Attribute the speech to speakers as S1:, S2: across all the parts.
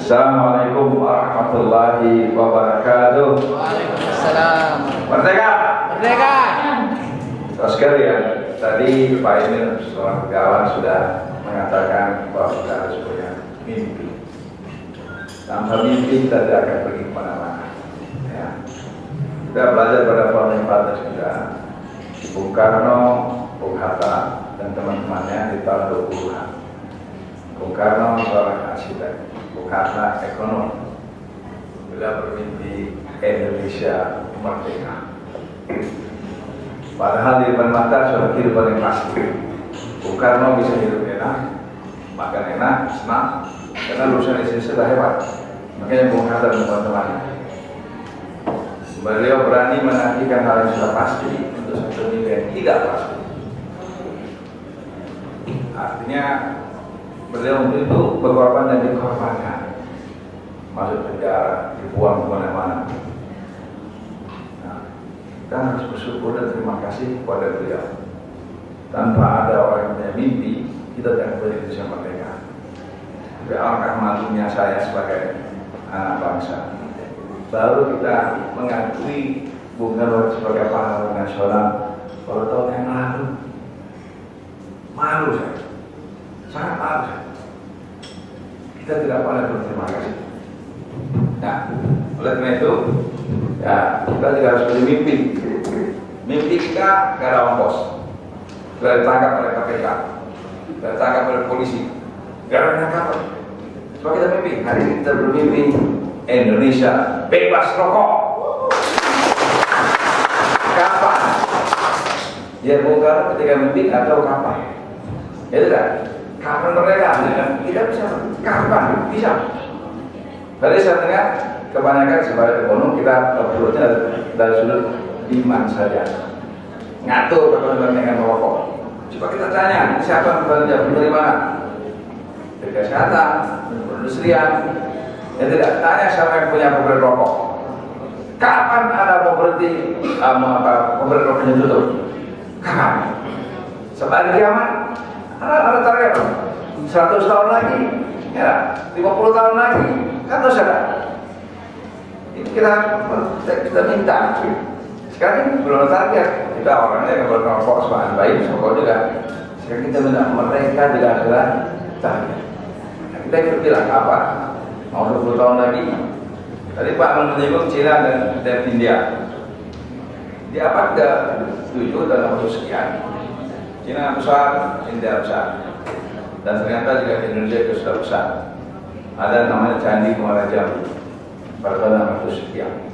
S1: Assalamualaikum warahmatullahi wabarakatuh.
S2: Waalaikumsalam.
S1: Merdeka!
S2: Merdeka!
S1: Saudara sekalian, tadi Pak Emil seorang kawan sudah mengatakan bahwa kita harus punya mimpi. Tanpa mimpi kita tidak akan pergi kemana-mana. Ya. Kita belajar pada Founding Fathers kita, Bung Karno, Bung Hatta, dan teman-temannya di tahun 20-an. Bung Karno seorang arsitek, Bung Hatta ekonom. Beliau bermimpi Indonesia merdeka. Padahal di depan mata sudah kehidupan yang pasti. Bung Karno bisa hidup enak, makan enak, senang, karena lulusan Indonesia sudah hebat. Makanya Bung Hatta dan teman-temannya, beliau berani menafikan hal yang sudah pasti untuk satu nilai yang tidak pasti. Artinya beliau untuk itu berkorban dan dikorbankan, masuk penjara, dibuang kemana-mana. Nah, kita harus bersyukur dan terima kasih kepada beliau. Tanpa ada orang yang punya mimpi, kita tidak boleh Indonesia merdeka. Tapi alangkah malunya saya sebagai anak bangsa, baru kita mengakui Bung Karno sebagai pahlawan nasional pada tahun yang lalu. Malu saya, sangat malu saya. Kita tidak pandai berterima kasih. Nah, oleh karena itu, ya kita juga harus punya mimpi. Mimpi kita gak ada ongkos. Kita ditangkap oleh KPK, kita ditangkap oleh polisi, gak ada penangkapan. Sebab kita mimpi, hari ini kita bermimpi Indonesia bebas rokok. Kapan? Ya Bung Karno ketika mimpi atau kapan? Ya tidak. Kapan mereka? Kita bisa. Kapan? Bisa. Tadi saya dengar kebanyakan sebagai ekonom kita perutnya dari sudut iman saja. Ngatur bagaimana dengan merokok. Coba kita tanya, siapa yang bekerja dari mana? Dari kesehatan, perindustrian. Ya tidak. Tanya siapa yang punya pabrik rokok. Kapan ada mau berhenti pabrik rokoknya tutup? Kapan? Sebalik kiamat? Ada target 100 tahun lagi, ya 50 tahun lagi, kan terus ada. Ini kita minta. Sekarang belum ada target. Kita orangnya yang berkelompok sebahan baik, semua juga. Sekarang kita minta mereka juga adalah target. Nah, kita ikut bilang apa? Mau 20 tahun lagi. Tadi Pak menyebut Cina dan India. Di abad ke-7 dan 60 sekian. Cina besar, India besar, dan ternyata juga Indonesia itu sudah besar. Ada namanya Candi Muara Jambi, pada tahun 600 sekian,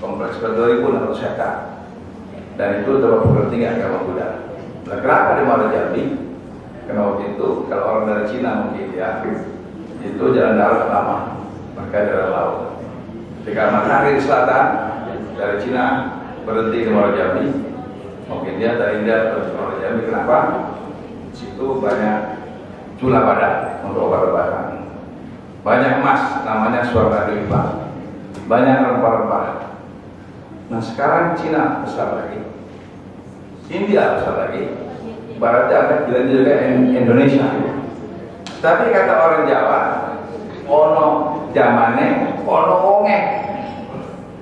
S1: kompleks ber 2.600 hektar, dan itu terlalu bertinggi agama Buddha. Nah, kenapa di Muara Jambi? Karena waktu itu kalau orang dari Cina mungkin ya, itu jalan darat lama, maka jalan laut. Ketika matahari di selatan dari Cina berhenti di Muara Jambi. Mungkin dia dari India terus Muara Jambi. Kenapa? Situ banyak cula badak untuk obat-obatan, banyak emas namanya Swarna Dwipa, banyak rempah-rempah. Nah sekarang Cina besar lagi, India besar lagi, baratnya ada juga Indonesia. Tapi kata orang Jawa, ono jamane, ono wonge.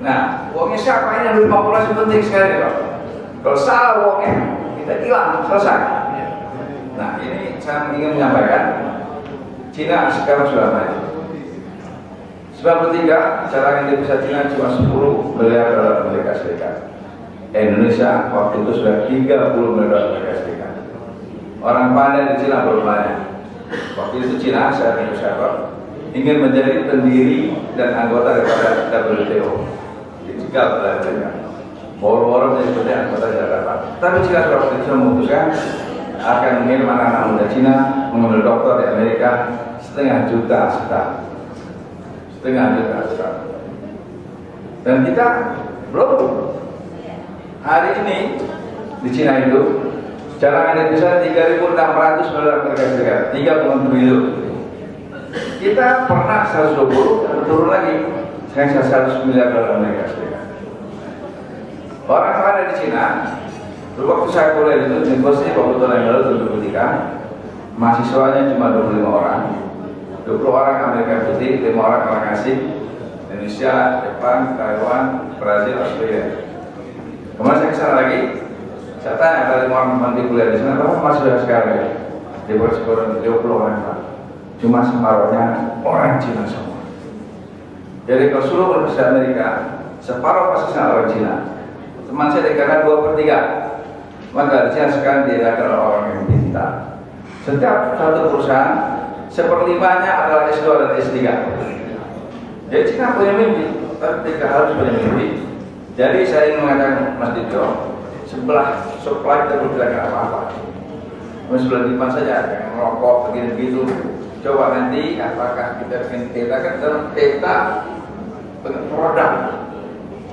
S1: Nah wonge siapa ini yang populasi penting sekali Pak. Kalau salah wongnya, kita hilang, selesai. Nah ini saya ingin menyampaikan, Cina sekarang sudah maju. 93, cadangan devisa Cina cuma 10 miliar dolar Amerika Serikat. Indonesia waktu itu sudah 30 miliar dolar Amerika Serikat. Orang pandai di Cina belum banyak. Waktu itu Cina, saya ingin menjadi pendiri dan anggota daripada WTO. Dicegal oleh mereka. Boro-boro menjadi seperti anggota Jakarta. Tapi Cina waktu itu memutuskan akan mengirim anak-anak muda Cina mengambil doktor di Amerika 500 juta setahun. 500 juta setahun. Dan kita belum. Hari ini di Cina itu cadangan devisa 3.600 dolar Amerika Serikat, 30 triliun. Kita pernah 120 dan turun lagi, sekarang 100 miliar dolar Amerika Serikat. Orang yang ada di Cina, waktu saya kuliah itu, universitas waktu tahun yang lalu 73, mahasiswanya cuma 25 orang, 20 orang Amerika Putih, 5 orang asing, Indonesia, Jepang, Taiwan, Brazil, Australia. Kemudian saya kesana lagi, saya tanya ada 5 orang nanti kuliah di sana, berapa mahasiswa sekarang ya? Di bawah sekolah 20 orang Pak. Cuma separuhnya orang Cina semua. Jadi kalau seluruh Universitas Amerika, separuh pasisnya orang Cina. Teman saya dikatakan 2/3. Maka di Cina sekarang dia adalah orang yang pintar. Setiap satu perusahaan, 1/5-nya adalah S2 dan S3. Jadi Cina punya mimpi, tapi mereka harus punya mimpi. Jadi saya ingin mengatakan Mas Dito, sebelah supply kita belum tidak apa-apa. Sebelah depan saja, jangan merokok begitu-begitu. Coba nanti apakah kita kan dalam peta produk,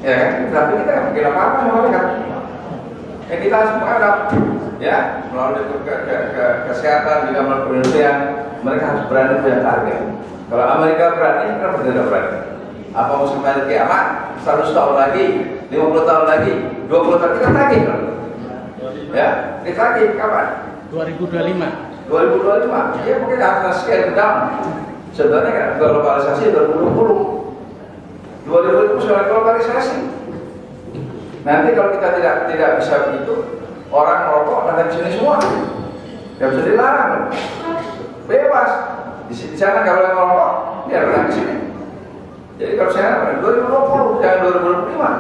S1: ya kan? Tapi kita nggak bikin apa-apa sama mereka. Ya kita harus menghadap, ya melalui kesehatan juga melalui penelitian. Mereka harus berani punya target. Kalau Amerika berani, kenapa tidak berani? Apa musim balik kiamat? 100 tahun lagi, 50 tahun lagi, 20 tahun kita tagih, ya ditagih kapan?
S3: 2025.
S1: 2025, ya mungkin akan scale down. Sebenarnya kan globalisasi 2020. 2020 sudah globalisasi. Nanti kalau kita tidak bisa begitu, orang merokok datang ke sini semua, tidak bisa dilarang, bebas. Di sana kalau yang merokok, dia datang ke sini. Jadi kalau saya 2020, jangan 2025.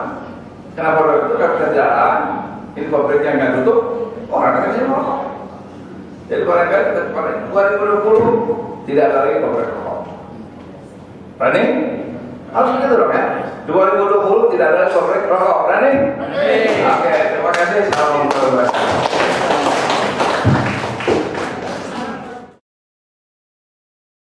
S1: Kenapa itu? Kalau kita jalan, ini pabriknya nggak tutup, orang datang ke sini merokok. Jadi barangkali kita pada 2020 tidak ada lagi pabrik rokok. Berani? Harus begitu dong ya. 2020 tidak ada pabrik rokok. Berani?